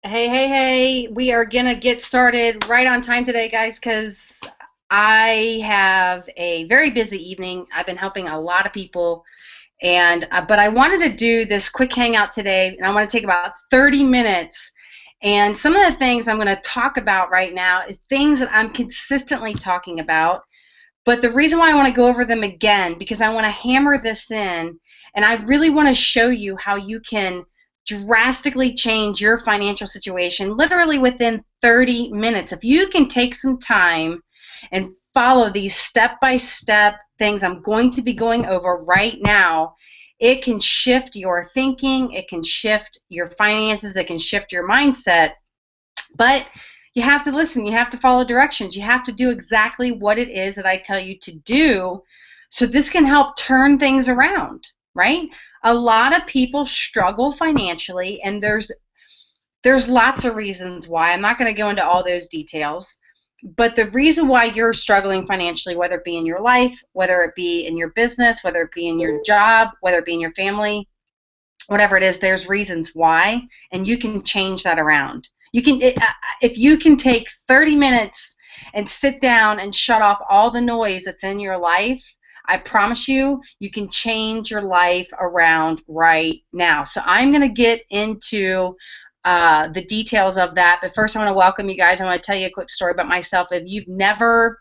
Hey, hey, hey, we are gonna get started right on time today, guys, because I have a very busy evening. I've been helping a lot of people, and but I wanted to do this quick hangout today, and I want to take about 30 minutes. And some of the things I'm going to talk about right now is things that I'm consistently talking about. But the reason why I want to go over them again, because I want to hammer this in, and I really want to show you how you can drastically change your financial situation literally within 30 minutes. If you can take some time and follow these step-by-step things I'm going to be going over right now, it can shift your thinking, it can shift your finances, it can shift your mindset. But you have to listen, you have to follow directions, you have to do exactly what it is that I tell you to do, so this can help turn things around, right? A lot of people struggle financially, and there's lots of reasons why. I'm not going to go into all those details, but the reason why you're struggling financially, whether it be in your life, whether it be in your business, whether it be in your job, whether it be in your family, whatever it is, there's reasons why, and you can change that around. If you can take 30 minutes and sit down and shut off all the noise that's in your life, I promise you, you can change your life around right now. So I'm going to get into the details of that, but first I want to welcome you guys. I want to tell you a quick story about myself. If you've never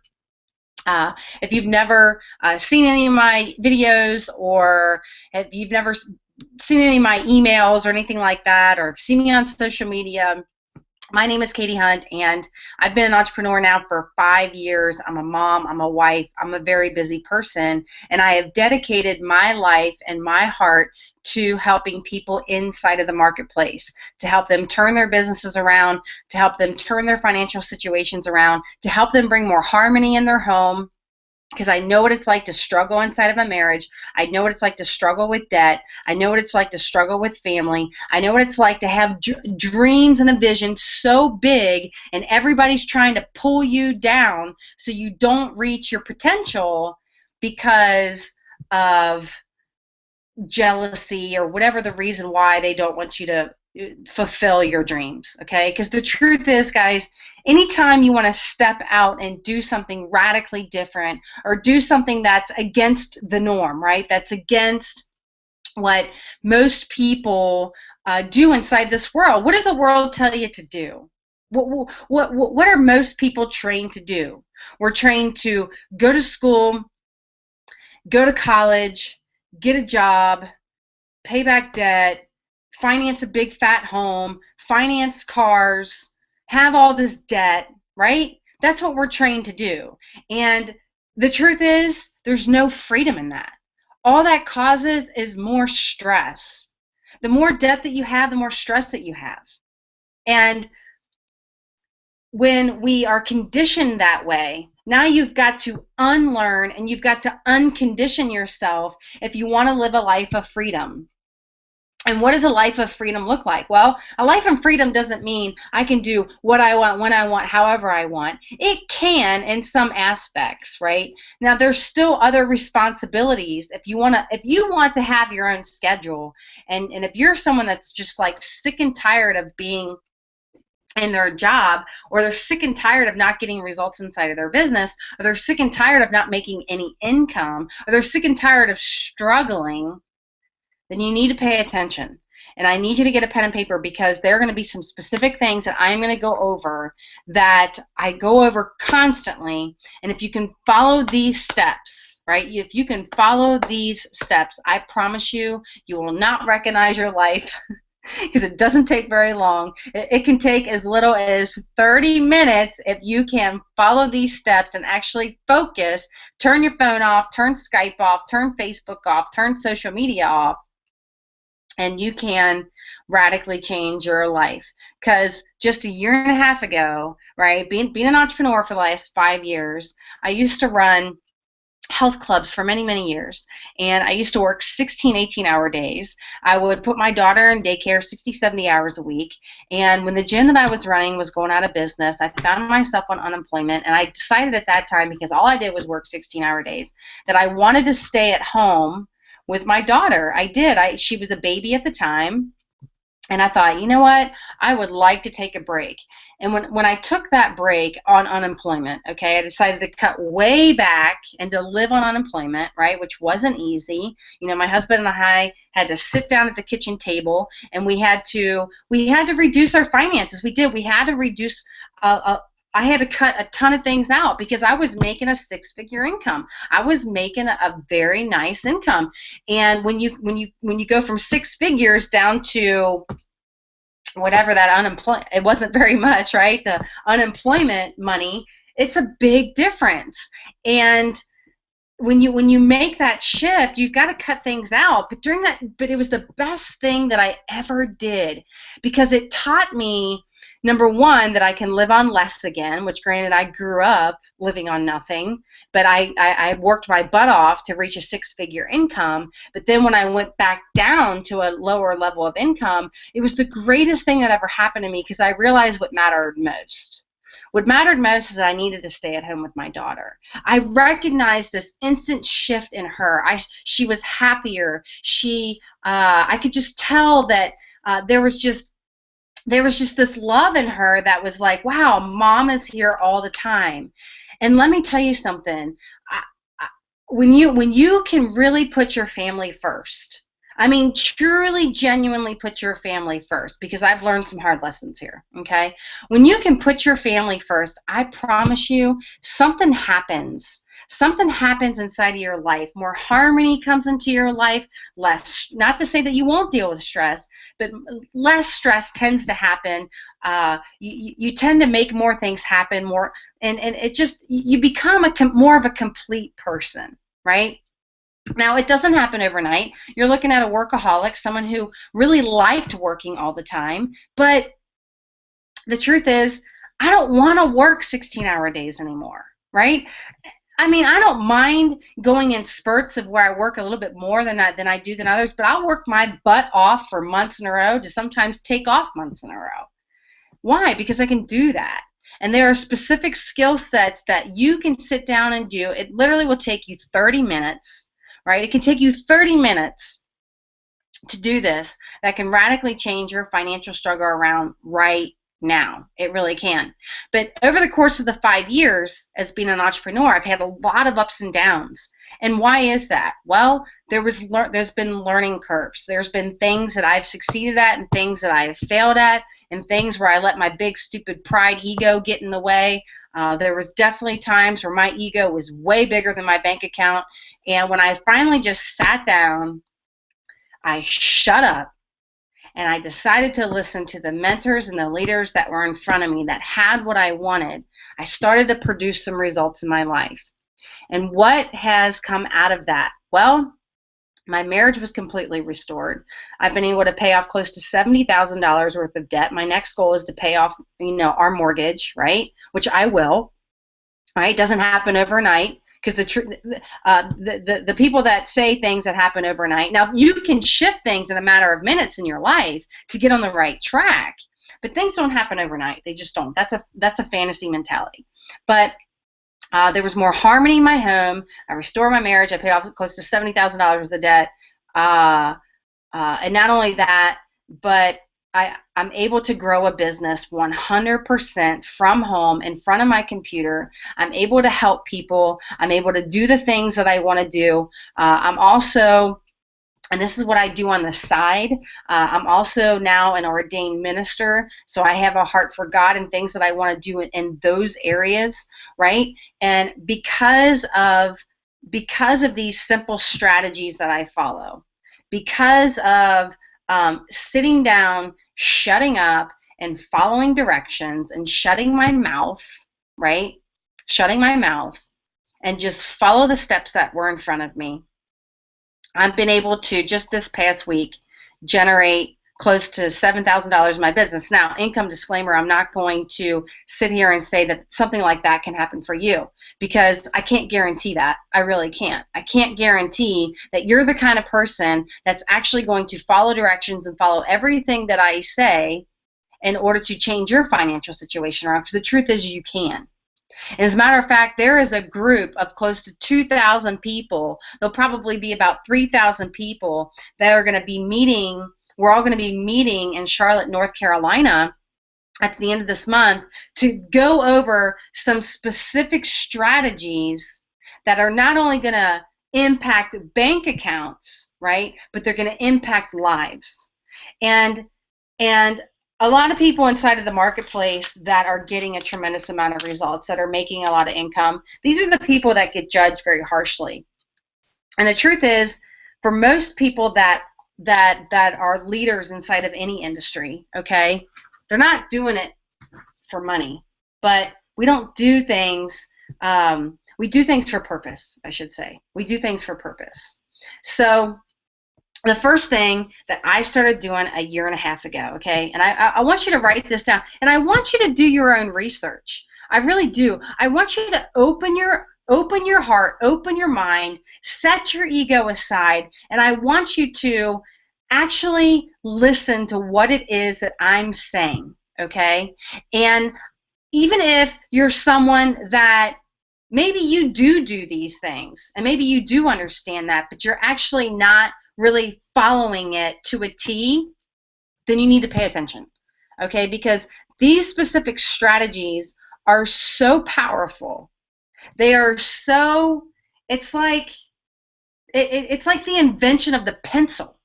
seen any of my videos, or if you've never seen any of my emails or anything like that, or seen me on social media, my name is Katie Hunt, and I've been an entrepreneur now for 5 years. I'm a mom, I'm a wife, I'm a very busy person, and I have dedicated my life and my heart to helping people inside of the marketplace, to help them turn their businesses around, to help them turn their financial situations around, to help them bring more harmony in their home, because I know what it's like to struggle inside of a marriage. I know what it's like to struggle with debt. I know what it's like to struggle with family. I know what it's like to have dreams and a vision so big, and everybody's trying to pull you down so you don't reach your potential because of jealousy or whatever the reason why they don't want you to fulfill your dreams, okay? Because the truth is, guys, anytime you want to step out and do something radically different, or do something that's against the norm, right? That's against what most people do inside this world. What does the world tell you to do? What are most people trained to do? We're trained to go to school, go to college, get a job, pay back debt, finance a big fat home, finance cars, have all this debt, right? That's what we're trained to do. And the truth is, there's no freedom in that. All that causes is more stress. The more debt that you have, the more stress that you have. And when we are conditioned that way, now you've got to unlearn and you've got to uncondition yourself if you want to live a life of freedom. And what does a life of freedom look like? Well, a life of freedom doesn't mean I can do what I want, when I want, however I want. It can in some aspects, right? Now there's still other responsibilities. If you want to have your own schedule, and if you're someone that's just like sick and tired of being in their job, or they're sick and tired of not getting results inside of their business, or they're sick and tired of not making any income, or they're sick and tired of struggling, then you need to pay attention. And I need you to get a pen and paper, because there are going to be some specific things that I'm going to go over that I go over constantly. And if you can follow these steps, right? If you can follow these steps, I promise you, you will not recognize your life because it doesn't take very long. It can take as little as 30 minutes if you can follow these steps and actually focus, turn your phone off, turn Skype off, turn Facebook off, turn social media off, and you can radically change your life. Because just a year and a half ago, right, being an entrepreneur for the last 5 years, I used to run health clubs for many, many years, and I used to work 16, 18-hour days. I would put my daughter in daycare 60, 70 hours a week, and when the gym that I was running was going out of business, I found myself on unemployment, and I decided at that time, because all I did was work 16-hour days, that I wanted to stay at home with my daughter. I did. She was a baby at the time, And I thought, you know what? I would like to take a break. And when I took that break on unemployment, okay, I decided to cut way back and to live on unemployment, right, which wasn't easy. You know, my husband and I had to sit down at the kitchen table, and we had to reduce our finances. We did. We had to reduce. I had to cut a ton of things out because I was making a six-figure income. I was making a very nice income. And when you go from six figures down to whatever that unemployment, it wasn't very much, right? The unemployment money, it's a big difference. And when you make that shift, you've got to cut things out. But it was the best thing that I ever did, because it taught me, number one, that I can live on less again, which granted I grew up living on nothing, but I worked my butt off to reach a six-figure income. But then when I went back down to a lower level of income, it was the greatest thing that ever happened to me, because I realized what mattered most. What mattered most is I needed to stay at home with my daughter. I recognized this instant shift in her. She was happier. I could just tell that there was just this love in her that was like, wow, mom is here all the time. And let me tell you something. When you can really put your family first, I mean, truly, genuinely put your family first, because I've learned some hard lessons here, okay? When you can put your family first, I promise you, something happens. Something happens inside of your life. More harmony comes into your life, less, not to say that you won't deal with stress, but less stress tends to happen. You tend to make more things happen, and it just, you become more of a complete person, right? Now, it doesn't happen overnight. You're looking at a workaholic, someone who really liked working all the time, but the truth is, I don't want to work 16-hour days anymore, right? I mean, I don't mind going in spurts of where I work a little bit more than I do than others, but I'll work my butt off for months in a row to sometimes take off months in a row. Why? Because I can do that. And there are specific skill sets that you can sit down and do. It literally will take you 30 minutes. Right? It can take you 30 minutes to do this that can radically change your financial struggle around right now. It really can. But over the course of the 5 years as being an entrepreneur, I've had a lot of ups and downs. And why is that? Well, there's been learning curves. There's been things that I've succeeded at and things that I've failed at, and things where I let my big, stupid pride ego get in the way. There was definitely times where my ego was way bigger than my bank account. And when I finally just sat down, I shut up, and I decided to listen to the mentors and the leaders that were in front of me that had what I wanted. I started to produce some results in my life. And what has come out of that? Well, my marriage was completely restored. I've been able to pay off close to $70,000 worth of debt. My next goal is to pay off, our mortgage, right? Which I will. Right? It doesn't happen overnight, because the people that say things that happen overnight. Now, you can shift things in a matter of minutes in your life to get on the right track, but things don't happen overnight. They just don't. That's a fantasy mentality. But there was more harmony in my home. I restored my marriage. I paid off close to $70,000 worth of debt. And not only that, but I'm able to grow a business 100% from home in front of my computer. I'm able to help people. I'm able to do the things that I want to do. I'm also, and this is what I do on the side, I'm also now an ordained minister, so I have a heart for God and things that I want to do in those areas, right? And because of these simple strategies that I follow, because of sitting down, shutting up, and following directions, and shutting my mouth, right? Shutting my mouth, and just follow the steps that were in front of me. I've been able to, just this past week, generate close to $7,000 in my business. Now, income disclaimer, I'm not going to sit here and say that something like that can happen for you, because I can't guarantee that. I really can't. I can't guarantee that you're the kind of person that's actually going to follow directions and follow everything that I say in order to change your financial situation around, because the truth is you can. And as a matter of fact, there is a group of close to 2,000 people. There'll probably be about 3,000 people that are going to be meeting we're all going to be meeting in Charlotte, North Carolina at the end of this month to go over some specific strategies that are not only going to impact bank accounts, right, but they're going to impact lives. And a lot of people inside of the marketplace that are getting a tremendous amount of results, that are making a lot of income, these are the people that get judged very harshly. And the truth is, for most people that are leaders inside of any industry, okay, they're not doing it for money, but we don't do things, we do things for purpose, I should say. We do things for purpose. So the first thing that I started doing a year and a half ago, okay, and I want you to write this down, and I want you to do your own research. I really do. I want you to open your heart, open your mind, set your ego aside, and I want you to actually listen to what it is that I'm saying, okay? And even if you're someone that maybe you do these things, and maybe you do understand that, but you're actually not really following it to a T, then you need to pay attention, okay? Because these specific strategies are so powerful. They are so, it's like the invention of the pencil.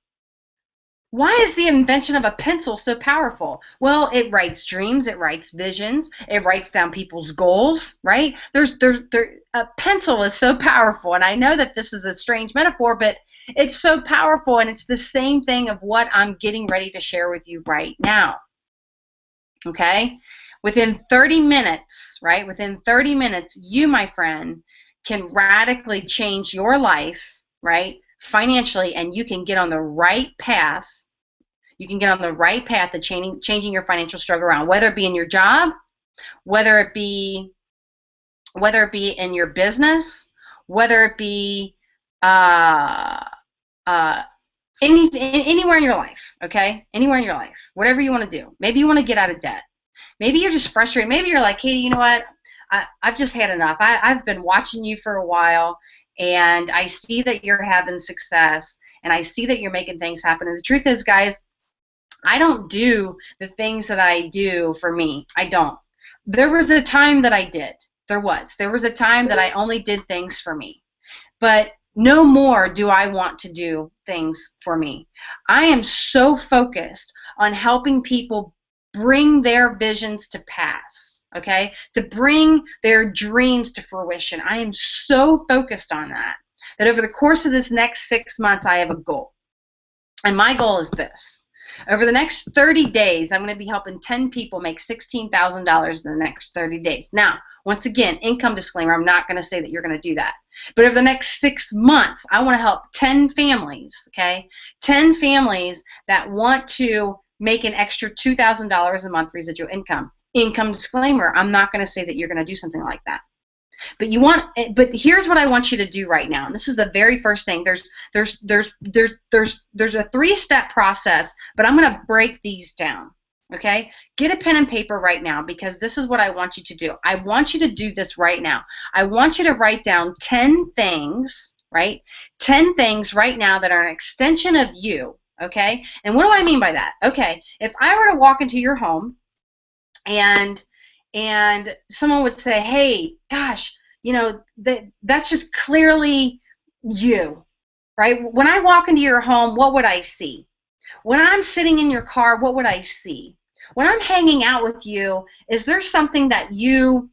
Why is the invention of a pencil so powerful? Well, it writes dreams, it writes visions, it writes down people's goals, right? A pencil is so powerful, and I know that this is a strange metaphor, but it's so powerful, and it's the same thing of what I'm getting ready to share with you right now, okay? Within 30 minutes, right? Within 30 minutes, you, my friend, can radically change your life, right? Financially, and you can get on the right path. You can get on the right path to changing your financial struggle around, whether it be in your job, whether it be in your business, whether it be anywhere in your life, okay? Anywhere in your life, whatever you want to do. Maybe you want to get out of debt. Maybe you're just frustrated. Maybe you're like, Katie, you know what? I've just had enough. I've been watching you for a while, and I see that you're having success, and I see that you're making things happen. And the truth is, guys, I don't do the things that I do for me. I don't. There was a time that I did. There was a time that I only did things for me. But no more do I want to do things for me. I am so focused on helping people bring their visions to pass, okay? To bring their dreams to fruition. I am so focused on that over the course of this next 6 months, I have a goal. And my goal is this. Over the next 30 days, I'm going to be helping 10 people make $16,000 in the next 30 days. Now, once again, income disclaimer, I'm not going to say that you're going to do that. But over the next 6 months, I want to help 10 families, okay? 10 families that want to make an extra $2,000 a month residual income. Income disclaimer, I'm not going to say that you're going to do something like that. But here's what I want you to do right now. And this is the very first thing. There's a 3-step process, but I'm going to break these down. Okay? Get a pen and paper right now, because this is what I want you to do. I want you to do this right now. I want you to write down 10 things, right? 10 things right now that are an extension of you. Okay? And what do I mean by that? Okay, if I were to walk into your home and someone would say, hey, gosh, you know, that's just clearly you, right? When I walk into your home, what would I see? When I'm sitting in your car, what would I see? When I'm hanging out with you, is there something that you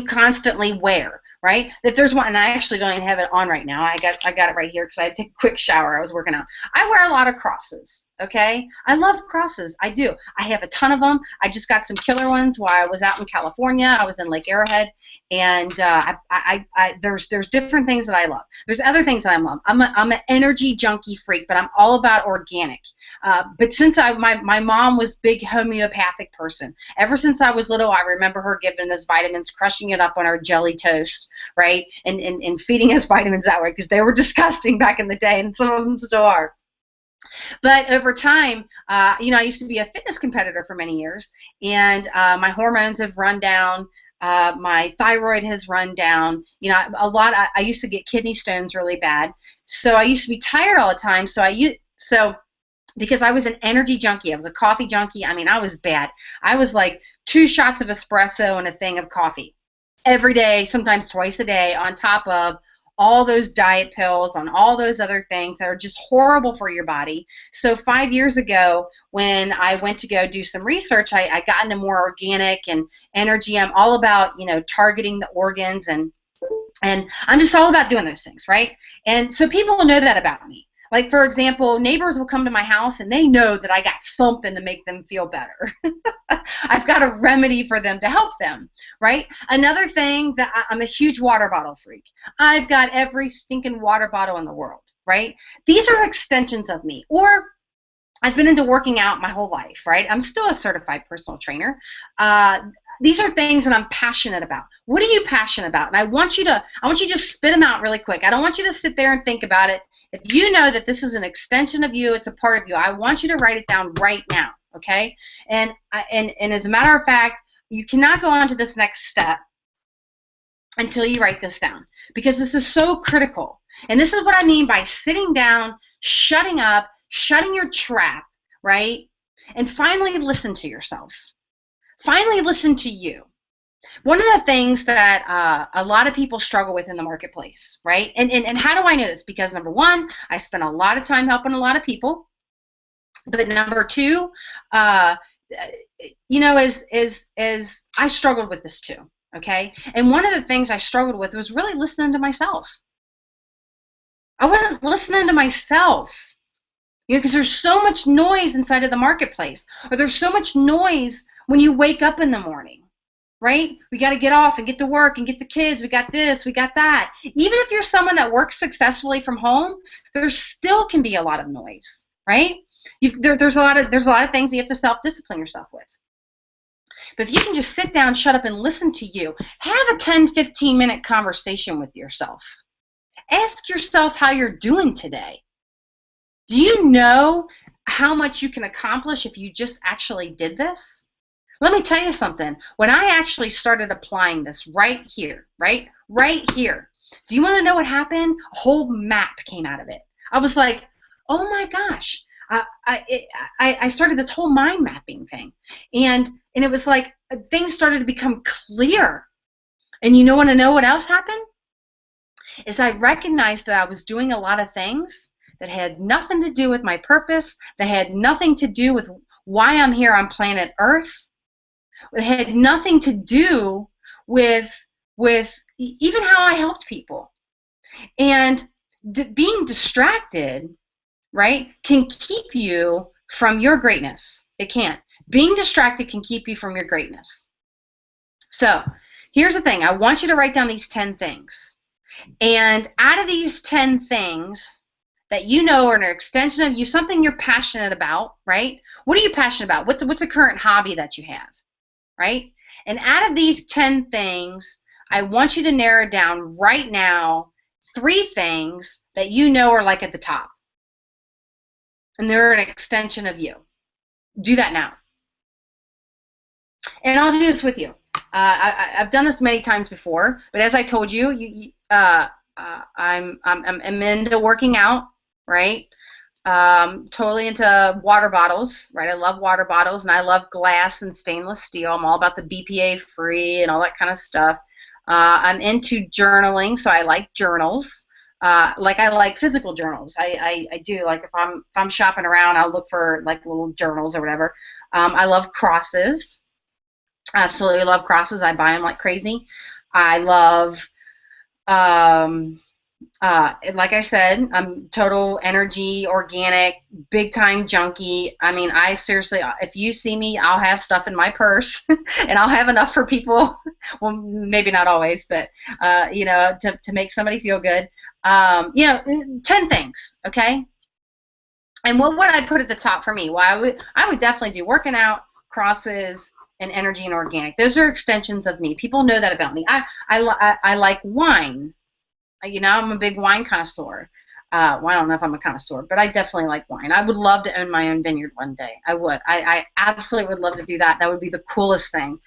constantly wear? Right? If there's one, and I actually don't even have it on right now. I got it right here because I had to take a quick shower. I was working out. I wear a lot of crosses. Okay? I love crosses. I do. I have a ton of them. I just got some killer ones while I was out in California. I was in Lake Arrowhead, and there's different things that I love. There's other things that I love. I'm an energy junkie freak, but I'm all about organic. But since my mom was big homeopathic person. Ever since I was little, I remember her giving us vitamins, crushing it up on our jelly toast, right, and feeding us vitamins that way, because they were disgusting back in the day, and some of them still are. But over time, you know, I used to be a fitness competitor for many years, and my hormones have run down. My thyroid has run down. You know, I used to get kidney stones really bad, so I used to be tired all the time. So because I was an energy junkie. I was a coffee junkie. I mean, I was bad. I was like 2 shots of espresso and a thing of coffee every day, sometimes twice a day, on top of all those diet pills, on all those other things that are just horrible for your body. So 5 years ago, when I went to go do some research, I got into more organic and energy. I'm all about, targeting the organs, and I'm just all about doing those things, right? And so people know that about me. Like, for example, neighbors will come to my house and they know that I got something to make them feel better. I've got a remedy for them to help them, right? Another thing, that I'm a huge water bottle freak. I've got every stinking water bottle in the world, right? These are extensions of me. Or I've been into working out my whole life, right? I'm still a certified personal trainer. These are things that I'm passionate about. What are you passionate about? And I want you to just spit them out really quick. I don't want you to sit there and think about it. If you know that this is an extension of you, it's a part of you, I want you to write it down right now, okay? And as a matter of fact, you cannot go on to this next step until you write this down, because this is so critical. And this is what I mean by sitting down, shutting up, shutting your trap, right? And finally listen to yourself. Finally listen to you. One of the things that a lot of people struggle with in the marketplace, right? And how do I know this? Because number one, I spend a lot of time helping a lot of people. But number two, as I struggled with this too, okay? And one of the things I struggled with was really listening to myself. I wasn't listening to myself, because there's so much noise inside of the marketplace, or there's so much noise when you wake up in the morning. Right? We got to get off and get to work and get the kids. We got this, we got that. Even if you're someone that works successfully from home, there still can be a lot of noise, right? There's a lot of things you have to self-discipline yourself with. But if you can just sit down, shut up, and listen to you, have a 10, 15-minute conversation with yourself. Ask yourself how you're doing today. Do you know how much you can accomplish if you just actually did this? Let me tell you something. When I actually started applying this right here, right here, do you want to know what happened? A whole map came out of it. I was like, oh my gosh. I started this whole mind mapping thing. And it was like things started to become clear. And you want to know what else happened? Is I recognized that I was doing a lot of things that had nothing to do with my purpose, that had nothing to do with why I'm here on planet Earth. It had nothing to do with even how I helped people. And being distracted, right, can keep you from your greatness. It can. Being distracted can keep you from your greatness. So here's the thing. I want you to write down these 10 things. And out of these 10 things that you know are an extension of you, something you're passionate about, right? What are you passionate about? What's a current hobby that you have? Right? And out of these 10 things, I want you to narrow down right now 3 things that you know are like at the top. And they're an extension of you. Do that now. And I'll do this with you. I've done this many times before, but as I told you, I'm into working out, right? Totally into water bottles, right? I love water bottles, and I love glass and stainless steel. I'm all about the BPA free and all that kind of stuff. I'm into journaling, so I like journals. I like physical journals. I do. Like if I'm shopping around, I'll look for like little journals or whatever. I love crosses. Absolutely love crosses. I buy them like crazy. I love like I said, I'm total energy, organic, big time junkie. I mean, I seriously, if you see me, I'll have stuff in my purse and I'll have enough for people. Well, maybe not always, but, to make somebody feel good. 10 things, okay? And what would I put at the top for me? Well, I would definitely do working out, crosses, and energy and organic. Those are extensions of me. People know that about me. I like wine. I'm a big wine connoisseur. Well, I don't know if I'm a connoisseur, but I definitely like wine. I would love to own my own vineyard one day. I would. I absolutely would love to do that. That would be the coolest thing.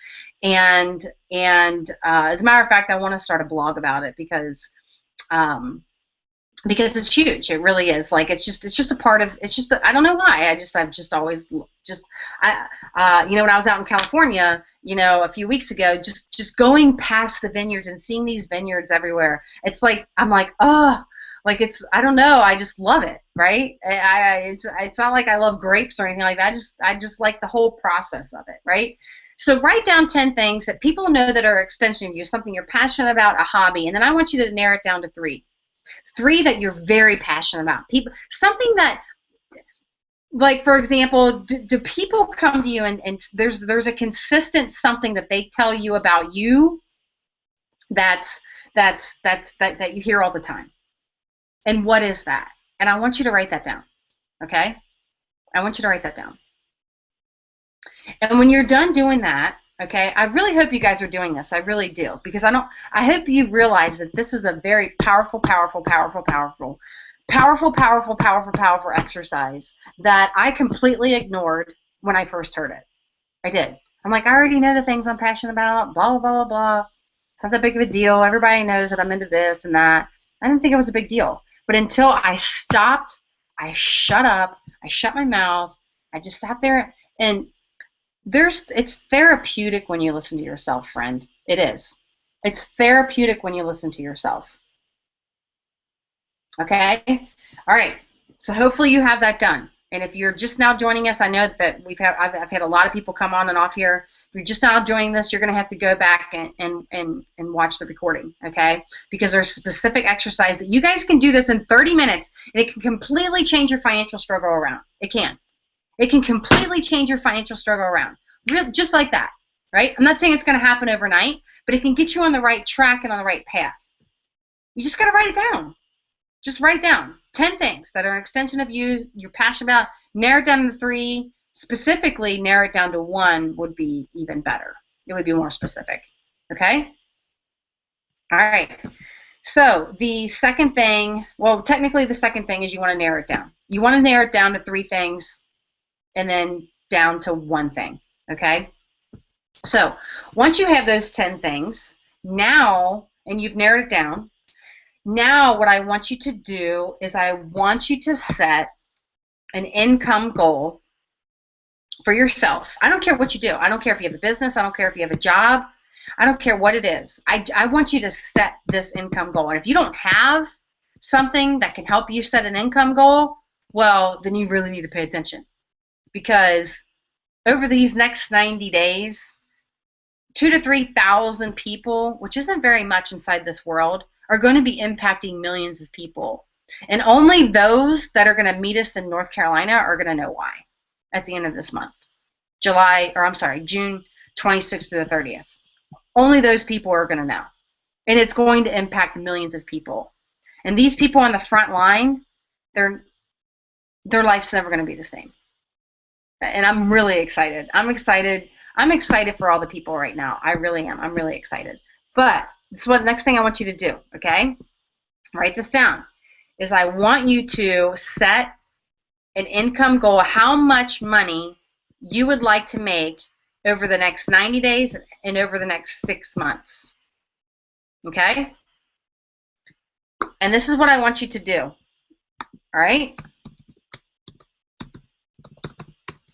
And as a matter of fact, I want to start a blog about it because because it's huge. It really is. Like it's just a part of. It's just I don't know why. I've just always just you know, when I was out in California, you know, a few weeks ago, just going past the vineyards and seeing these vineyards everywhere. It's like I'm like, oh, like it's, I don't know. I just love it, right? It's not like I love grapes or anything like that. I just like the whole process of it, right? So write down 10 things that people know that are an extension of you, something you're passionate about, a hobby, and then I want you to narrow it down to 3. 3 that you're very passionate about. People, something that, like for example, do people come to you and there's a consistent something that they tell you about you that you hear all the time. And what is that? And I want you to write that down. Okay? I want you to write that down. And when you're done doing that, okay, I really hope you guys are doing this. I really do. Because I hope you realize that this is a very powerful exercise that I completely ignored when I first heard it. I did. I'm like, I already know the things I'm passionate about, blah, blah, blah, blah. It's not that big of a deal. Everybody knows that I'm into this and that. I didn't think it was a big deal. But until I stopped, I shut up, I shut my mouth, I just sat there, and it's therapeutic when you listen to yourself, friend. It is. It's therapeutic when you listen to yourself. Okay? All right. So hopefully you have that done. And if you're just now joining us, I know that I've had a lot of people come on and off here. If you're just now joining this, you're going to have to go back and watch the recording, okay? Because there's a specific exercise that you guys can do this in 30 minutes, and it can completely change your financial struggle around. It can. It can completely change your financial struggle around, just like that, right? I'm not saying it's going to happen overnight, but it can get you on the right track and on the right path. You just got to write it down. Just write it down. 10 things that are an extension of you, you're passionate about. Narrow it down to 3. Specifically, narrow it down to 1 would be even better. It would be more specific. Okay? All right. So the second thing, well, technically the second thing is you want to narrow it down. You want to narrow it down to 3 things and then down to 1 thing. Okay? So once you have those 10 things, now, and you've narrowed it down, now what I want you to do is I want you to set an income goal for yourself. I don't care what you do. I don't care if you have a business. I don't care if you have a job. I don't care what it is. I want you to set this income goal. And if you don't have something that can help you set an income goal, well, then you really need to pay attention. Because over these next 90 days, 2,000 to 3,000 people, which isn't very much inside this world, are going to be impacting millions of people. And only those that are going to meet us in North Carolina are going to know why at the end of this month. June 26th to the 30th. Only those people are going to know. And it's going to impact millions of people. And these people on the front line, their life's never going to be the same. And I'm really excited. I'm excited for all the people right now. I really am. I'm really excited. But this is what next thing I want you to do, okay? Write this down. Is I want you to set an income goal, how much money you would like to make over the next 90 days and over the next 6 months. Okay? And this is what I want you to do. All right?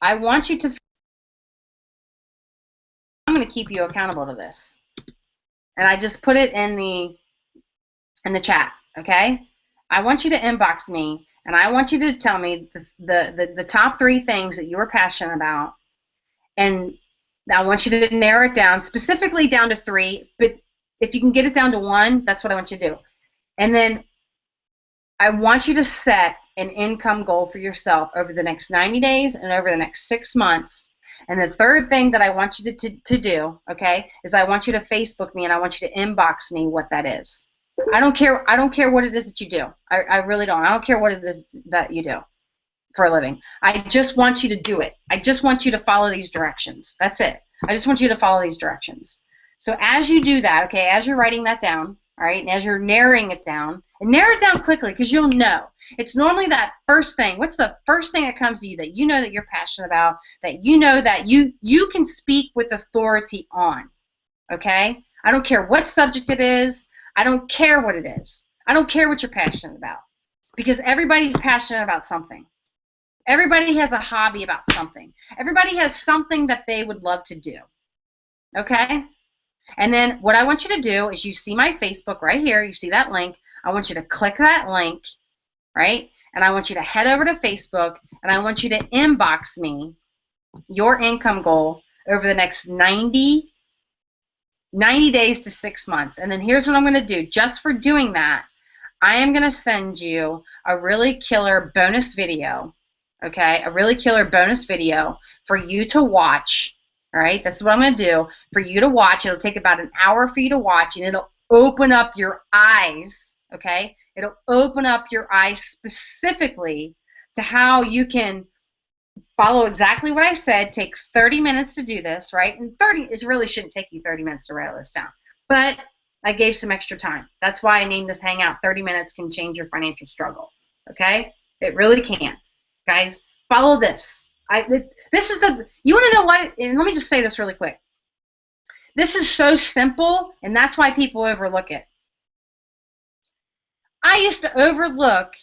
I want you to, I'm going to keep you accountable to this. And I just put it in the chat, okay? I want you to inbox me, and I want you to tell me the top 3 things that you are passionate about, and I want you to narrow it down, specifically down to 3, but if you can get it down to 1, that's what I want you to do. And then I want you to set an income goal for yourself over the next 90 days and over the next 6 months. And the third thing that I want you to do, okay, is I want you to Facebook me and I want you to inbox me what that is. I don't care what it is that you do. I really don't. I don't care what it is that you do for a living. I just want you to do it. I just want you to follow these directions. That's it. I just want you to follow these directions. So as you do that, okay, as you're writing that down, all right, and as you're narrowing it down, and narrow it down quickly because you'll know. It's normally that first thing. What's the first thing that comes to you that you know that you're passionate about, that you know that you can speak with authority on, okay? I don't care what subject it is. I don't care what it is. I don't care what you're passionate about. because everybody's passionate about something. Everybody has a hobby about something. Everybody has something that they would love to do. Okay? And then what I want you to do is, you see my Facebook right here. You see that link. I want you to click that link, right? And I want you to head over to Facebook, and I want you to inbox me your income goal over the next 90 days to 6 months. And then here's what I'm going to do. Just for doing that, I am going to send you a really killer bonus video, okay? A really killer bonus video for you to watch, all right? That's what I'm going to do for you to watch. It'll take about an hour for you to watch, and it'll open up your eyes, okay? It'll open up your eyes specifically to how you can follow exactly what I said. Take 30 minutes to do this, right? And it really shouldn't take you 30 minutes to write all this down. But I gave some extra time. That's why I named this Hangout 30 Minutes Can Change Your Financial Struggle. Okay? It really can. Guys, follow this. This is you want to know what? And let me just say this really quick. This is so simple, and that's why people overlook it. I used to overlook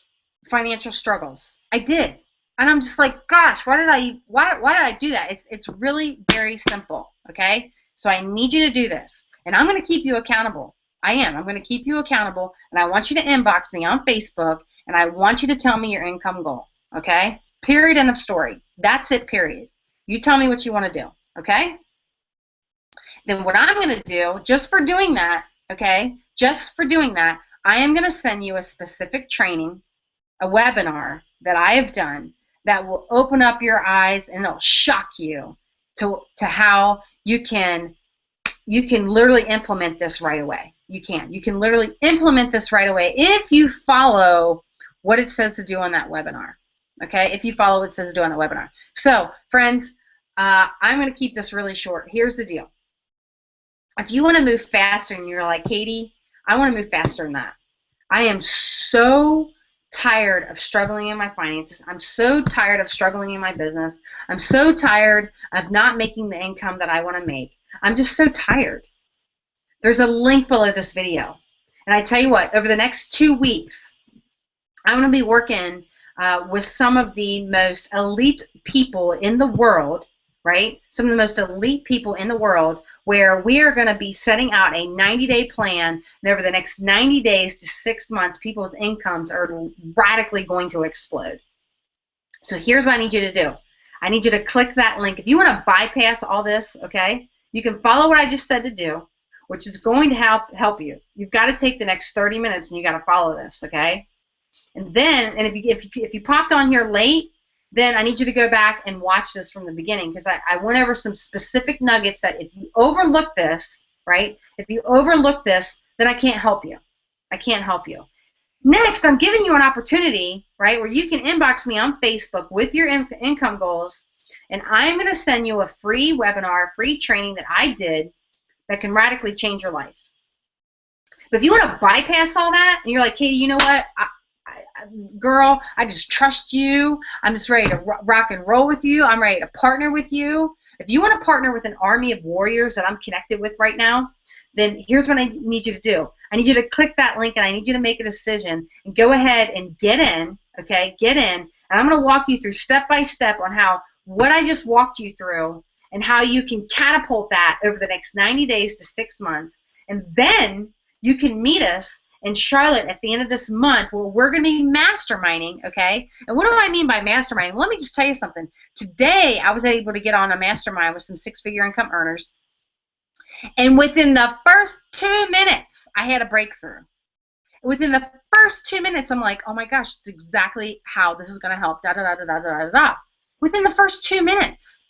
financial struggles. I did. And I'm just like, gosh, why did I do that? It's really very simple, okay? So I need you to do this. And I'm going to keep you accountable. I am. I'm going to keep you accountable, and I want you to inbox me on Facebook, and I want you to tell me your income goal, okay? Period, end of story. That's it, period. You tell me what you want to do, okay? Then what I'm going to do, just for doing that, okay, just for doing that, I am going to send you a specific training, a webinar that I have done that will open up your eyes, and it'll shock you to how you can literally implement this right away. You can literally implement this right away if you follow what it says to do on that webinar. Okay, if you follow what it says to do on the webinar. So, friends, I'm going to keep this really short. Here's the deal. If you want to move faster and you're like, Katie, I want to move faster than that. I am so tired of struggling in my finances. I'm so tired of struggling in my business. I'm so tired of not making the income that I want to make. I'm just so tired. There's a link below this video. And I tell you what, over the next 2 weeks, I'm going to be working with some of the most elite people in the world, right? Some of the most elite people in the world, where we are going to be setting out a 90-day plan, and over the next 90 days to 6 months, people's incomes are radically going to explode. So here's what I need you to do. I need you to click that link. If you want to bypass all this, okay, you can follow what I just said to do, which is going to help you. You've got to take the next 30 minutes and you got to follow this, okay? And then, and if you popped on here late, then I need you to go back and watch this from the beginning, because I went over some specific nuggets that if you overlook this, right, if you overlook this, then I can't help you. I can't help you. Next, I'm giving you an opportunity, right, where you can inbox me on Facebook with your income goals, and I'm going to send you a free webinar, free training that I did that can radically change your life. But if you want to bypass all that, and you're like, Katie, you know what? Girl, I just trust you. I'm just ready to rock and roll with you. I'm ready to partner with you. If you want to partner with an army of warriors that I'm connected with right now, then here's what I need you to do. I need you to click that link, and I need you to make a decision and go ahead and get in, okay? Get in, and I'm going to walk you through step by step on how what I just walked you through and how you can catapult that over the next 90 days to 6 months. And then you can meet us in Charlotte at the end of this month, where we're going to be masterminding, okay? And what do I mean by masterminding? Let me just tell you something. Today, I was able to get on a mastermind with some six-figure income earners, and within the first 2 minutes, I had a breakthrough. Within the first 2 minutes, I'm like, oh my gosh, it's exactly how this is going to help, da-da-da-da-da-da-da. Within the first 2 minutes.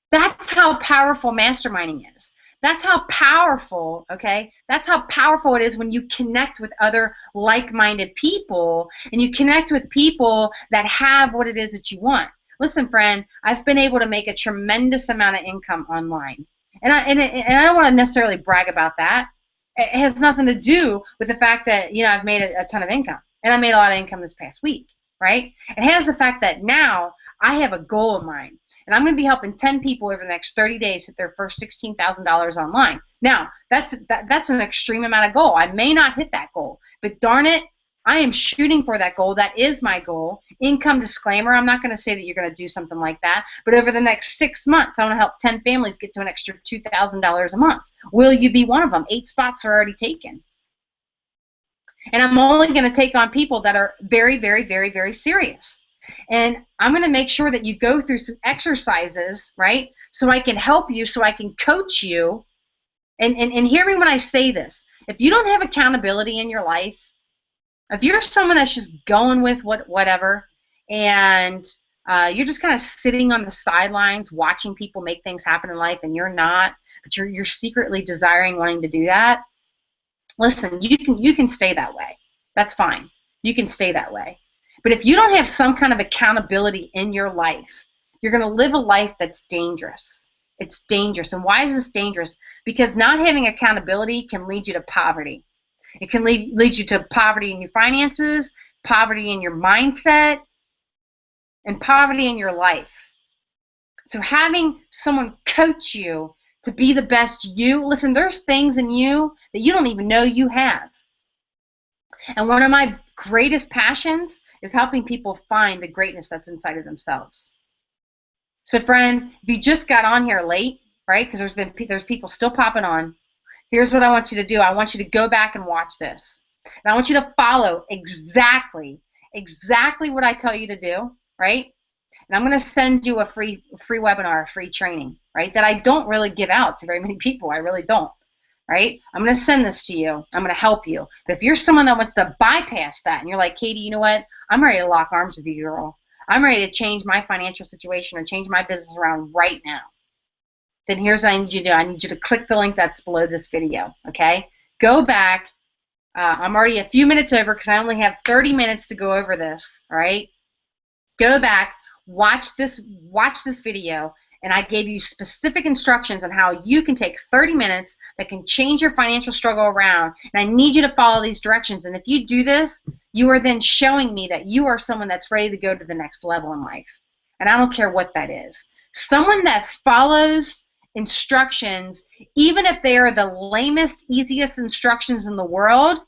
That's how powerful masterminding is. That's how powerful, okay? That's how powerful it is when you connect with other like-minded people, and you connect with people that have what it is that you want. Listen, friend, I've been able to make a tremendous amount of income online. And I don't want to necessarily brag about that. It has nothing to do with the fact that, you know, I've made a ton of income. And I made a lot of income this past week, right? It has the fact that now I have a goal of mine. And I'm going to be helping 10 people over the next 30 days hit their first $16,000 online. Now, that's an extreme amount of goal. I may not hit that goal, but darn it, I am shooting for that goal. That is my goal. Income disclaimer, I'm not going to say that you're going to do something like that, but over the next 6 months, I want to help 10 families get to an extra $2,000 a month. Will you be one of them? 8 spots are already taken. And I'm only going to take on people that are very, very, very, very serious. And I'm going to make sure that you go through some exercises, right, so I can help you, so I can coach you. And hear me when I say this. If you don't have accountability in your life, if you're someone that's just going with whatever, and you're just kind of sitting on the sidelines watching people make things happen in life, and you're not, but you're secretly desiring, wanting to do that, listen, you can stay that way. That's fine. You can stay that way. But if you don't have some kind of accountability in your life, you're going to live a life that's dangerous. It's dangerous. And why is this dangerous? Because not having accountability can lead you to poverty. It can lead you to poverty in your finances, poverty in your mindset, and poverty in your life. So having someone coach you to be the best you, listen, there's things in you that you don't even know you have. And one of my greatest passions is helping people find the greatness that's inside of themselves. So friend, if you just got on here late, right, because there's people still popping on, here's what I want you to do. I want you to go back and watch this. And I want you to follow exactly what I tell you to do, right? And I'm going to send you a free webinar, a free training, right, that I don't really give out to very many people. I really don't, right? I'm going to send this to you. I'm going to help you. But if you're someone that wants to bypass that and you're like, Katie, you know what? I'm ready to lock arms with you, girl. I'm ready to change my financial situation or change my business around right now. Then here's what I need you to do. I need you to click the link that's below this video, okay? Go back. I'm already a few minutes over because I only have 30 minutes to go over this, all right? Go back, watch this video, and I gave you specific instructions on how you can take 30 minutes that can change your financial struggle around, and I need you to follow these directions. And if you do this, you are then showing me that you are someone that's ready to go to the next level in life. And I don't care what that is. Someone that follows instructions, even if they are the lamest, easiest instructions in the world,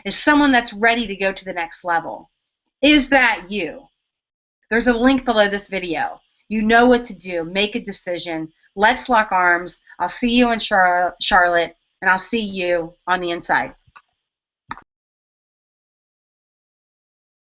is someone that's ready to go to the next level. Is that you? There's a link below this video. You know what to do. Make a decision. Let's lock arms. I'll see you in Charlotte, and I'll see you on the inside.